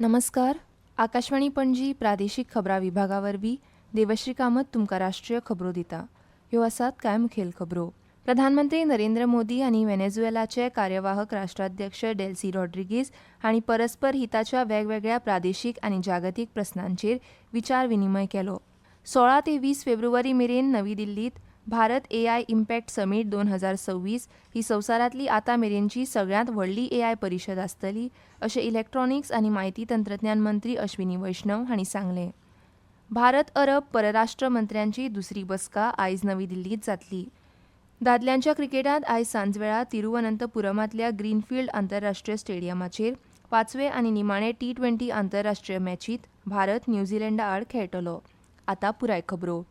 नमस्कार. आकाशवाणी पणजी प्रादेशीक खबरां विभागावरवीं देवश्री कामत तुमकां राष्ट्रीय खबरो दिता. ह्यो आसात कांय मुखेल खबरो. प्रधानमंत्री नरेंद्र मोदी आनी व्हेनेझुएलाचे कार्यवाहक राष्ट्राध्यक्ष डेल्सी रॉड्रिगीज हांणी परस्पर हिताच्या वेगवेगळ्या प्रादेशीक आनी जागतीक प्रस्नांचेर विचार विनिमय केलो. 16 ते 20 फेब्रुवारी मेरेन नवी दिल्लींत भारत एआय इम्पॅक्ट समीट 2026 ही संवसारांतली आतां मेरेनची सगळ्यांत व्हडली एआय परिशद आसतली अशें इलेक्ट्रॉनिक्स आनी म्हायती तंत्रज्ञान मंत्री अश्विनी वैष्णव हांणी सांगलें. भारत अरब परराष्ट्र मंत्र्यांची दुसरी बसका आयज नवी दिल्लींत जातली. दादल्यांच्या क्रिकेटांत आयज सांजवेळा तिरुवनंतपुरमांतल्या ग्रीनफिल्ड आंतरराष्ट्रीय स्टेडियमाचेर 5वें आनी निमाणें T20 आंतरराष्ट्रीय मॅचींत भारत न्यूझीलंडा आड खेळटलो. आतां पुराय खबरो.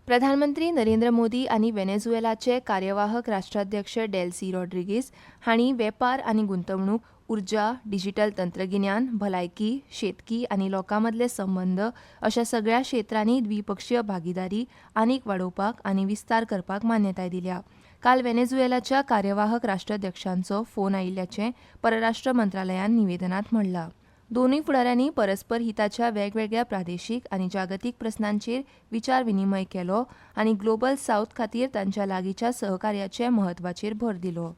प्रधानमंत्री नरेंद्र मोदी आनी व्हेनेझुएलाचे कार्यवाहक राष्ट्राध्यक्ष डेल्सी रॉड्रिगीज हांणी वेपार आनी गुंतवणूक, उर्जा, डिजिटल तंत्रगिन्यान, भलायकी, शेतकी आनी लोकांमदले संबंद अशा सगळ्या क्षेत्रांनी द्विपक्षीय भागीदारी आनीक वाडोवपाक आनी विस्तार करपाक मान्यताय दिल्या. काल व्हेनेझुएलाच्या कार्यवाहक राष्ट्राध्यक्षांचो फोन आयिल्ल्याचें परराष्ट्र मंत्रालयान निवेदनांत म्हणलां. दोनूय फुडाऱ्यांनी परस्पर हिताच्या वेगवेगळ्या प्रादेशीक आनी जागतीक प्रस्नांचेर विचार विनिमय केलो आनी ग्लोबल साउथ खातीर तांच्या लागींच्या सहकार्याचे म्हत्वाचेर भर दिलो.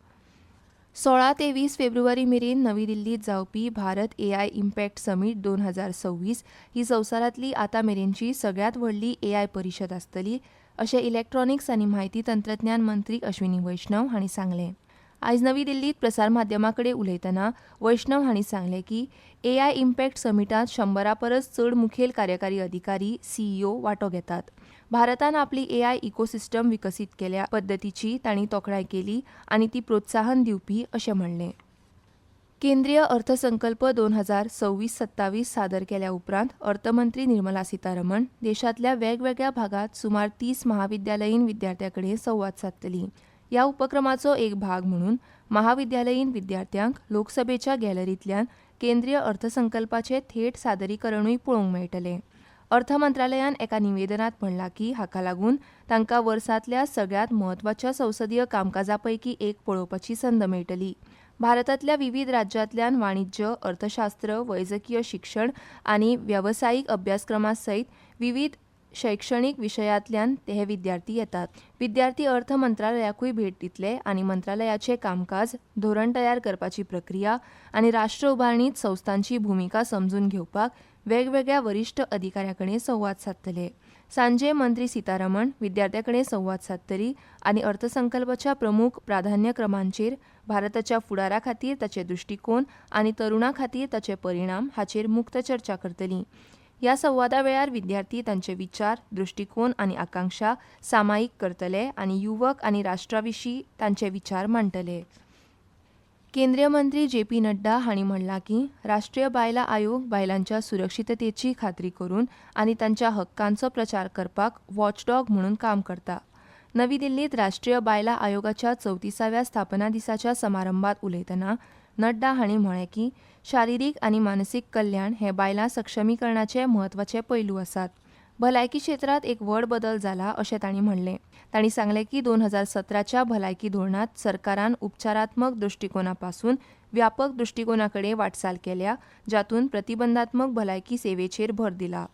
16 ते 20 फेब्रुवारी मेरेन नवी दिल्लींत जावपी भारत एआय इम्पॅक्ट समीट 2026 ही संवसारांतली आतां मेरेनची सगळ्यांत व्हडली एआय परिशद आसतली अशें इलेक्ट्रॉनिक्स आनी म्हायती तंत्रज्ञान मंत्री अश्विनी वैष्णव हांणी सांगलें. आयज नवी दिल्लींत प्रसारमाध्यमां कडेन उलयतना वैष्णव हांणी सांगलें की एआय इम्पॅक्ट समिटांत 100 परस चड मुखेल कार्यकारी अधिकारी CEO वांटो घेतात. भारतान आपली एआय इकोसिस्टम विकसीत केल्या पद्दतीची तांणी तोखणाय केली आनी ती प्रोत्साहन दिवपी अशें म्हणलें. केंद्रीय अर्थसंकल्प 2026-27 सादर केल्या उपरांत अर्थमंत्री निर्मला सीतारमण देशांतल्या वेगवेगळ्या भागांत सुमार 30 महाविद्यालयीन विद्यार्थ्यां कडेन संवाद सादतली. ह्या उपक्रमाचो एक भाग म्हणून महाविद्यालयीन विद्यार्थ्यांक लोकसभेच्या गॅलरींतल्यान केंद्रीय अर्थसंकल्पाचें थेट सादरीकरणूय पळोवंक मेळटलें. अर्थ मंत्रालयान एका निवेदनांत म्हणलां की हाका लागून तांकां वर्सांतल्या सगळ्यांत म्हत्वाच्या संसदीय कामकाजा पैकी एक पळोवपाची संद मेळटली. भारतांतल्या विविध राज्यांतल्यान वाणिज्य, अर्थशास्त्र, वैजकीय शिक्षण आनी वेवसायीक अभ्यासक्रमा सयत विविध शैक्षणीक विशयांतल्यान हे विद्यार्थी येतात. विद्यार्थी अर्थ मंत्रालयाकूय भेट दितले आनी मंत्रालयाचें कामकाज, धोरण तयार करपाची प्रक्रिया आनी राष्ट्र उबारणींत संस्थांची भुमिका समजून घेवपाक वेगवेगळ्या वरिश्ठ अधिकाऱ्यां कडेन संवाद सादतले. सांजे मंत्री सीतारमण विद्यार्थ्यां कडेन संवाद सादतली आनी अर्थसंकल्पाच्या प्रमुख प्राधान्यक्रमांचेर, भारताच्या फुडारा खातीर ताचे दृश्टिकोन आनी तरुणां खातीर ताचे परिणाम हाचेर मुक्त चर्चा करतली. ह्या संवादा वेळार विद्यार्थी तांचे विचार, दृश्टिकोन आनी आकांक्षा सामायिक करतले आनी युवक आनी राष्ट्राविशीं तांचे विचार मांडटले. केंद्रीय मंत्री JP नड्डा हांणी म्हणलां की राष्ट्रीय बायलां आयोग बायलांच्या सुरक्षिततेची खात्री करून आनी तांच्या हक्कांचो प्रचार करपाक वॉचडॉग म्हणून काम करता. नवी दिल्लींत राष्ट्रीय बायलां आयोगाच्या 34व्या स्थापना दिसाच्या समारंभात उलयतना नड्डा हांणी म्हळें की शारिरीक आनी मानसीक कल्याण हे बायलां सक्षमीकरणाचे म्हत्वाचे पैलू आसात. भलायकी क्षेत्रांत एक व्हड बदल जाला अशें तांणी म्हणलें. तांणी सांगलें की 2017च्या भलायकी धोरणांत सरकारान उपचारात्मक दृश्टिकोना पासून व्यापक दृश्टिकोना कडेन वाटचाल केल्या, जातूंत प्रतिबंधात्मक भलायकी सेवेचेर भर दिला.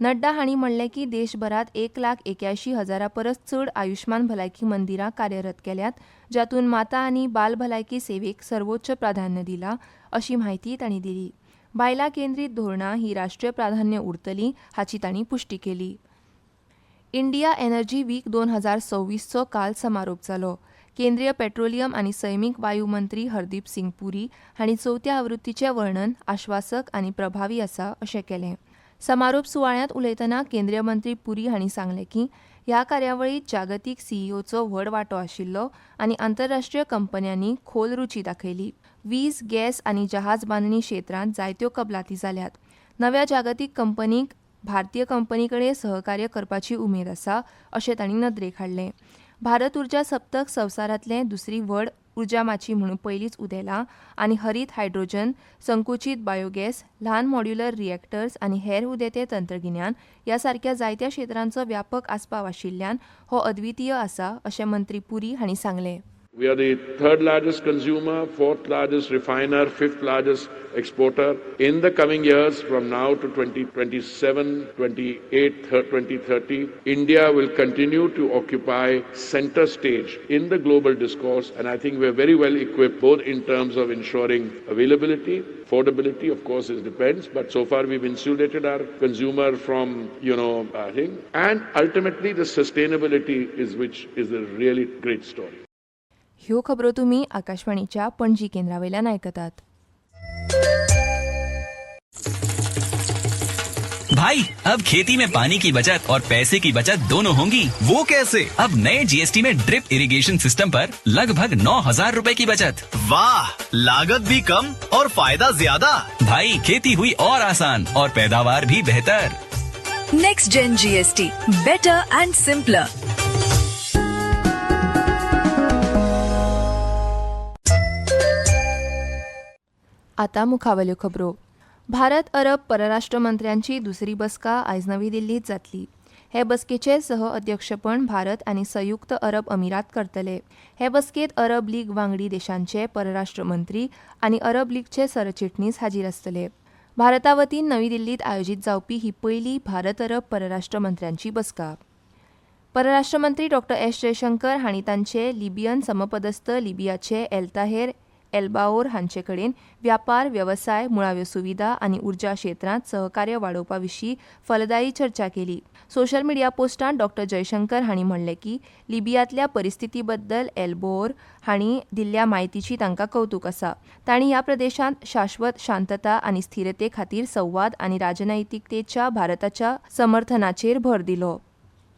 नड्डा हांणी म्हणलें की देशभरांत 1,81,000 परस चड आयुश्मान भलायकी मंदिरां कार्यरत केल्यात, जातूंत माता आनी बाल भलायकी सेवेक सर्वोच्च प्राधान्य दिलां अशी म्हायती तांणी दिली. बायलां केंद्रीत धोरणां ही राष्ट्रीय प्राधान्य उरतली हाची तांणी पुष्टी केली. इंडिया एनर्जी वीक 2026चो काल समारोप जालो. केंद्रीय पेट्रोलियम आनी सैमीक वायू मंत्री हरदीप सिंग पुरी हांणी 4थ्या आवृत्तीचें वर्णन आश्वासक आनी प्रभावी आसा अशें केलें. समारोप सुवाळ्यांत उलयतना केंद्रीय मंत्री पुरी हांणी सांगलें की ह्या कार्यावळींत जागतीक CEOचो व्हड वांटो आशिल्लो आनी आंतरराष्ट्रीय कंपन्यांनी खोल रुची दाखयली. वीज, गॅस आनी जहाज बांदणी क्षेत्रांत जायत्यो कबलाती जाल्यात. नव्या जागतीक कंपनीक भारतीय कंपनी कडेन सहकार्य करपाची उमेद आसा अशें तांणी नदरेक हाडलें. भारत उर्जा सप्तक संवसारांतलें दुसरी व्हड उर्जा माची म्हणून पयलींच उदेलां आनी हरीत हायड्रोजन, संकुचीत बायोगॅस, ल्हान मॉड्युलर रिएक्टर्स आनी हेर उदेते तंत्रगिन्यान ह्या सारक्या जायत्या क्षेत्रांचो व्यापक आस्पाव आशिल्ल्यान हो अद्वितीय आसा अशें मंत्री पुरी हांणी सांगलें. We are the third largest consumer, fourth largest refiner, fifth largest exporter. In the coming years, from now to 2027, 28, 2030, India will continue to occupy center stage in the global discourse, and I think we're very well equipped both in terms of ensuring availability, affordability, of course it depends, but so far we've insulated our consumer from, and ultimately the sustainability which is a really great story. ह्यो खबरो तुम्ही आकाशवाणीच्या पणजी केंद्रावयल्यान आयकतात. भाई अब खेती में पानी की बचत और पैसे की बचत दोनों होंगी. वो कैसे? अब नए जीएसटी में ड्रिप इरिगेशन सिस्टम पर लगभग 9,000 रुपए की बचत. वाह, लागत भी कम और फायदा ज्यादा. भाई खेती हुई और आसान और पैदावार भी बेहतर. Next gen GST, better and simpler. आता मुखावल्यो खबरो. भारत अरब परराष्ट्र मंत्र्यांची दुसरी बसका आयज नवी दिल्लीत जातली. हे बसकेचे सह अध्यक्षपण भारत आनी संयुक्त अरब अमिरात करतले. हे बसकेत अरब लीग वांगडी देशांचे परराष्ट्र मंत्री आनी अरब लीगचे सरचिटणीस हाजीर आसतले. भारता वतीन नवी दिल्लीत आयोजीत जावपी ही पयली भारत अरब परराष्ट्र मंत्र्यांची बसका. परराष्ट्र मंत्री डॉ. एस जयशंकर हांणी तांचे लिबियन समपदस्थ लिबियाचे एल्ताहेर एल्बाओर हांचे कडेन व्यापार, व्यवसाय, मुळाव्यो सुविधा आनी उर्जा क्षेत्रांत सहकार्य वाडोवपा विशीं फलदायी चर्चा केली. सोशल मिडिया पोस्टांत डॉ. जयशंकर हांणी म्हणलें की लिबियांतल्या परिस्थिती बद्दल एल्बाओर हांणी दिल्ल्या म्हायतीची तांकां कौतूक आसा. तांणी ह्या प्रदेशांत शाश्वत शांतता आनी स्थिरते खातीर संवाद आनी राजनैतिकतेच्या भारताच्या समर्थनाचेर भर दिलो.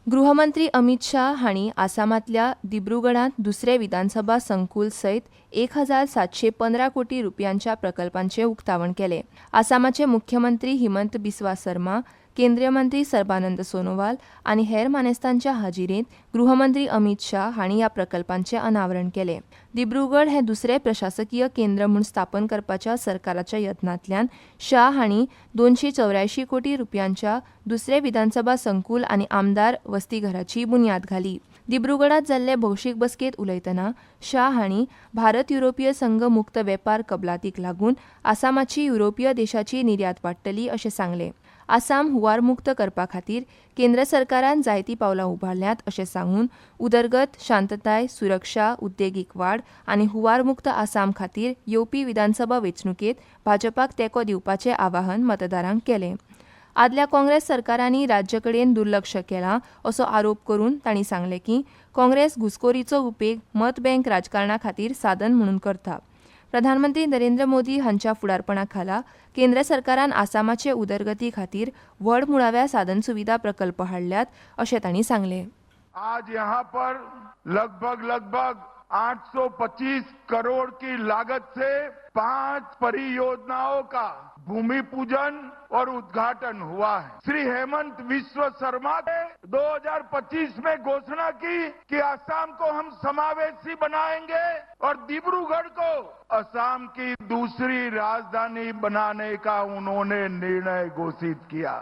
गृहमंत्री अमित शाह हांणी आसामांतल्या दिब्रुगडांत दुसरे विधानसभा संकुल सयत 1,715 कोटी रुपयांच्या प्रकल्पांचें उक्तावण केलें. आसामाचे मुख्यमंत्री हिमंत बिस्वा सर्मा, केंद्रीय मंत्री सर्बानंद सोनोवाल आनी हेर मानेस्तांच्या हाजिरेंत गृहमंत्री अमित शाह हांणी ह्या प्रकल्पांचें अनावरण केलें. दिब्रुगड हें दुसरें प्रशासकीय केंद्र म्हूण स्थापन करपाच्या सरकाराच्या यत्नांतल्यान शाह हांणी 284 कोटी रुपयांच्या दुसरे विधानसभा संकुल आनी आमदार वसतीघराची बुन्याद घाली. दिब्रुगडात जाल्ले भौशीक बसकेत उलयतना शाह हांणी भारत युरोपीय संघ मुक्त वेपार कबलातीक लागून आसामाची युरोपीय देशाची निर्यात वाडटली अशें सांगलें. आसाम हुंवार मुक्त करपा खातीर केंद्र सरकारान जायतीं पावलां उबारल्यांत अशें सांगून उदरगत, शांतताय, सुरक्षा, उद्देगीक वाड आनी हुंवार मुक्त आसाम खातीर येवपी विधानसभा वेंचणुकेत भाजपाक तेंको दिवपाचें आवाहन मतदारांक केलें. आदल्या काँग्रेस सरकारांनी राज्य कडेन दुर्लक्ष केलां असो आरोप करून तांणी सांगलें की काँग्रेस घुसखोरीचो उपेग मत बँक राजकारणा खातीर साधन म्हणून करता. प्रधानमंत्री नरेंद्र मोदी हांच्या फुडारपणा खाला केंद्र सरकारान आसामाचे उदरगती खातीर व्हड मुळाव्या साधन सुविधा प्रकल्प हाडल्यात अशें तांणी सांगलें. आज यहाँ पर लगभग 825 करोड़ की लागत से 5 परियोजनाओं का भूमि पूजन और उद्घाटन हुआ है. श्री हेमंत बिस्वा शर्मा ने 2025 में घोषणा की कि असम को हम समावेशी बनाएंगे और डिब्रूगढ़ को असम की दूसरी राजधानी बनाने का उन्होंने निर्णय घोषित किया.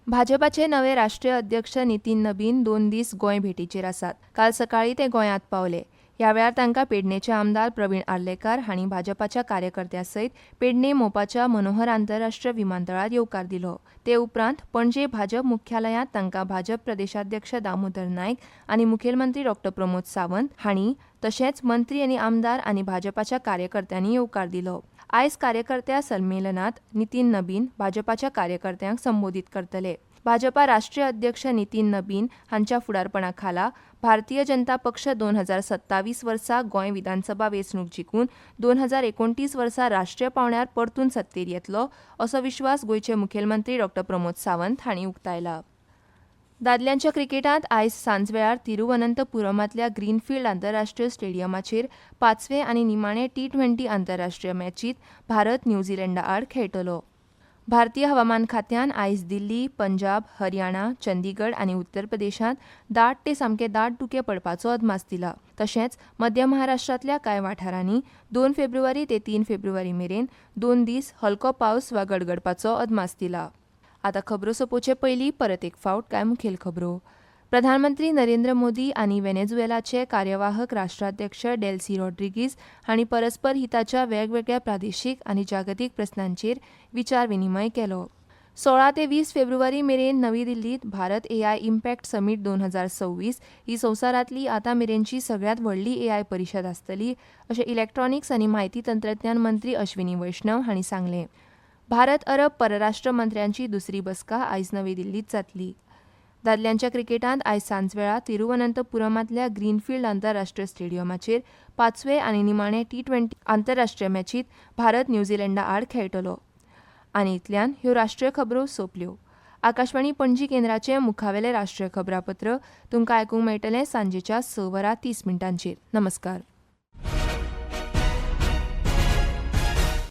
भाजपाचे नवे राष्ट्रीय अध्यक्ष नितीन नबीन 2 दीस गोंय भेटीचेर आसात. काल सकाळीं ते गोंयांत पावले. ह्या वेळार तांकां पेडणेचे आमदार प्रवीण आर्लेकार हांणी भाजपाच्या कार्यकर्त्यां सयत पेडणे मोपाच्या मनोहर आंतरराष्ट्रीय विमानतळार येवकार दिलो. ते उपरांत पणजे भाजप मुख्यालयांत तांकां भाजप प्रदेशाध्यक्ष दामोदर नायक आनी मुखेलमंत्री डॉ. प्रमोद सावंत हांणी तशेंच मंत्री आनी आमदार आनी भाजपाच्या कार्यकर्त्यांनी येवकार दिलो. आयज कार्यकर्त्या संमेलनात नितीन नबीन भाजपाच्या कार्यकर्त्यांक संबोधीत करतले. भाजपा राष्ट्रीय अध्यक्ष नितीन नबीन हांच्या फुडारपणा खाला भारतीय जनता पक्ष 2027 वर्सा गोंय विधानसभा वेंचणूक जिखून 2029 वर्सा राष्ट्रीय पावंड्यार परतून सत्तेर येतलो असो विश्वास गोंयचे मुखेलमंत्री डॉ. प्रमोद सावंत हांणी उक्तायला. दादल्यांच्या क्रिकेटांत आयज सांजवेळार तिरुवनंतपुरमांतल्या ग्रीनफिल्ड आंतरराष्ट्रीय स्टेडियमाचेर 5वें आनी निमाणें T20 आंतरराष्ट्रीय मॅचींत भारत न्यूझीलंडा आड खेळटलो. भारतीय हवामान खात्यान आयज दिल्ली, पंजाब, हरियाणा, चंदीगड आनी उत्तर प्रदेशांत दाट ते सामके दाट धुके पडपाचो अदमास दिला. तशेंच मध्य महाराष्ट्रांतल्या कांय वाठारांनी 2 फेब्रुवारी ते 3 फेब्रुवारी मेरेन 2 दीस हलको पावस वा गडगडपाचो अदमास दिला. आतां खबरो सोंपोवचे पयलीं परत एक फावट कांय मुखेल खबरो. प्रधानमंत्री नरेंद्र मोदी आनी व्हेनेझुएलाचे कार्यवाहक राष्ट्राध्यक्ष डेल्सी रॉड्रिगीज हांणी परस्पर हिताच्या वेगवेगळ्या प्रादेशीक आनी जागतीक प्रस्नांचेर विचार विनिमय केलो. 16 ते 20 फेब्रुवारी मेरेन नवी दिल्लीत भारत एआय इम्पॅक्ट समीट 2026 ही संवसारांतली आतां मेरेनची सगळ्यांत व्हडली एआय परिशद आसतली अशें इलेक्ट्रॉनिक्स आनी म्हायती तंत्रज्ञान मंत्री अश्विनी वैष्णव हांणी सांगलें. भारत अरब परराष्ट्र मंत्र्यांची दुसरी बसका आयज नवी दिल्लीत जातली. दादल्यांच्या क्रिकेटांत आयज सांजवेळा तिरुवनंतपुरमांतल्या ग्रीनफिल्ड आंतरराष्ट्रीय स्टेडियमाचेर 5वे आनी निमाणे T20 आंतरराष्ट्रीय मॅचींत भारत न्यूझीलंडा आड खेळटलो. आनी इतल्यान ह्यो राष्ट्रीय खबरो सोंपल्यो. आकाशवाणी पणजी केंद्राचें मुखावेलें राष्ट्रीय खबरापत्र तुमकां आयकूंक मेळटलें सांजेच्या 6:30 नमस्कार.